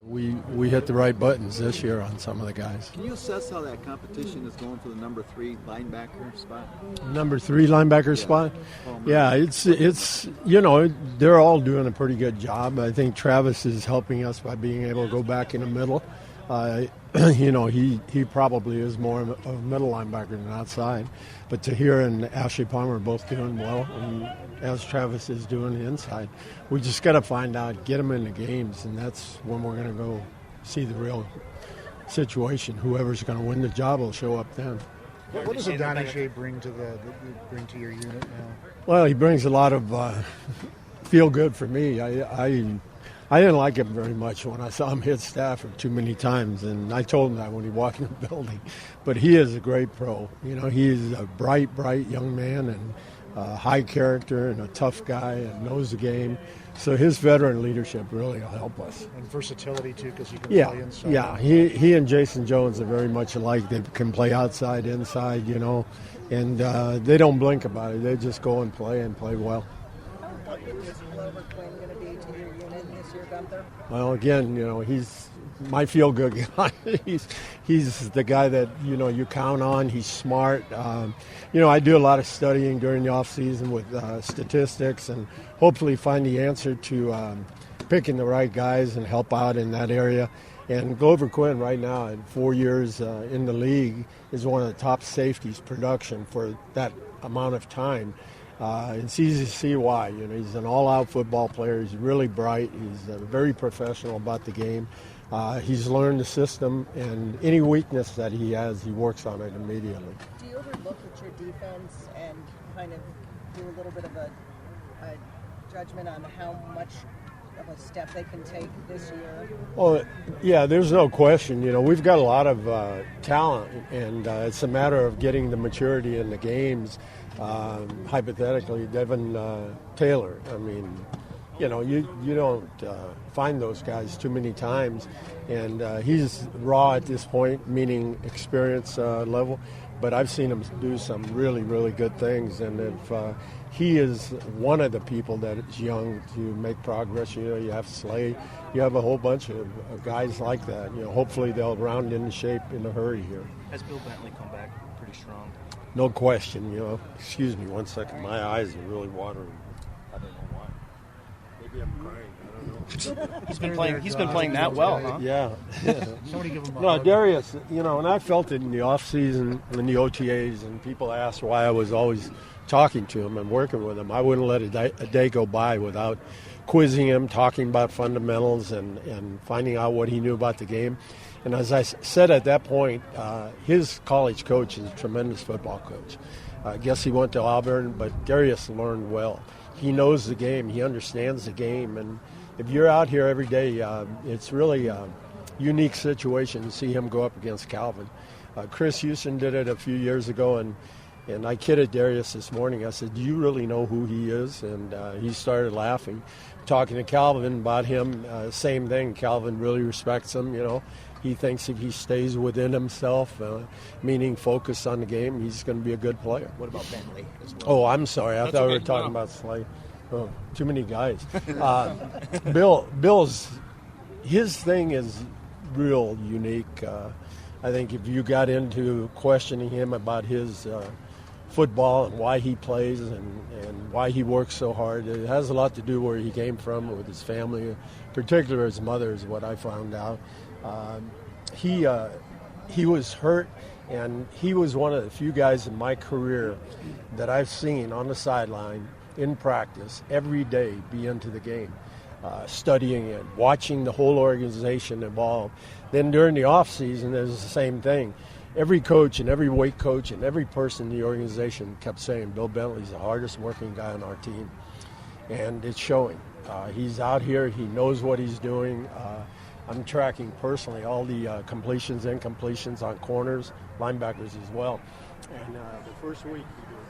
We hit the right buttons this year on some of the guys. Can you assess how that competition is going for the number 3 linebacker spot? Number 3 linebacker spot? Yeah, it's they're all doing a pretty good job. I think Travis is helping us by being able to go back in the middle. He probably is more of a middle linebacker than outside. But Tahir and Ashley Palmer are both doing well, and as Travis is doing inside. We just got to find out, get them in the games, and that's when we're going to go see the real situation. Whoever's going to win the job will show up then. What does Adonijay bring to your unit now? Well, he brings a lot of feel good for me. I didn't like him very much when I saw him hit Stafford too many times, and I told him that when he walked in the building. But he is a great pro. He is a bright young man and high character and a tough guy and knows the game. So his veteran leadership really will help us. And versatility, too, because he can play inside. Yeah, he and Jason Jones are very much alike. They can play outside, inside, and they don't blink about it. They just go and play well. How important is Glover Quinn going to be to your unit this year, Gunther? Well, again, he's my feel-good guy. he's the guy that, you count on. He's smart. I do a lot of studying during the off-season with statistics and hopefully find the answer to picking the right guys and help out in that area. And Glover Quinn right now at 4 years in the league is one of the top safeties production for that amount of time. It's easy to see why. He's an all-out football player. He's really bright. He's very professional about the game. He's learned the system, and any weakness that he has, he works on it immediately. Do you overlook at your defense and kind of do a little bit of a judgment on how much of a step they can take this year? Well, yeah, there's no question. We've got a lot of talent, and it's a matter of getting the maturity in the games. Hypothetically, Devin Taylor. I mean, you don't find those guys too many times, and he's raw at this point, meaning experience level. But I've seen him do some really, really good things, and if he is one of the people that is young to make progress. You have Slay, you have a whole bunch of guys like that. Hopefully they'll round into shape in a hurry here. Has Bill Bentley come back pretty strong? No question. Excuse me 1 second. My eyes are really watering. I don't know why. Maybe I'm crying. I don't know. He's been playing that well, huh? Yeah. Somebody give him a No, hug. Darius, and I felt it in the off season, in the OTAs, and people asked why I was always talking to him and working with him. I wouldn't let a day go by without quizzing him, talking about fundamentals, and finding out what he knew about the game. And as I said at that point, his college coach is a tremendous football coach. I guess he went to Auburn, but Darius learned well. He knows the game. He understands the game. And if you're out here every day, it's really a unique situation to see him go up against Calvin. Chris Houston did it a few years ago, and I kidded Darius this morning. I said, do you really know who he is? And he started laughing. Talking to Calvin about him, same thing. Calvin really respects him, He thinks if he stays within himself, meaning focused on the game, he's going to be a good player. What about Bentley as well? Oh, I'm sorry. I thought we were talking about Slay. Oh, too many guys. Bill's, his thing is real unique. I think if you got into questioning him about his football and why he plays and why he works so hard, it has a lot to do where he came from with his family, particularly his mother is what I found out. He was hurt, and he was one of the few guys in my career that I've seen on the sideline in practice every day be into the game, studying it, watching the whole organization evolve. Then during the off season, there's the same thing. Every coach and every weight coach and every person in the organization kept saying Bill Bentley's the hardest working guy on our team, and it's showing. He's out here. He knows what he's doing. I'm tracking personally all the completions, incompletions on corners, linebackers as well. And the first week, he did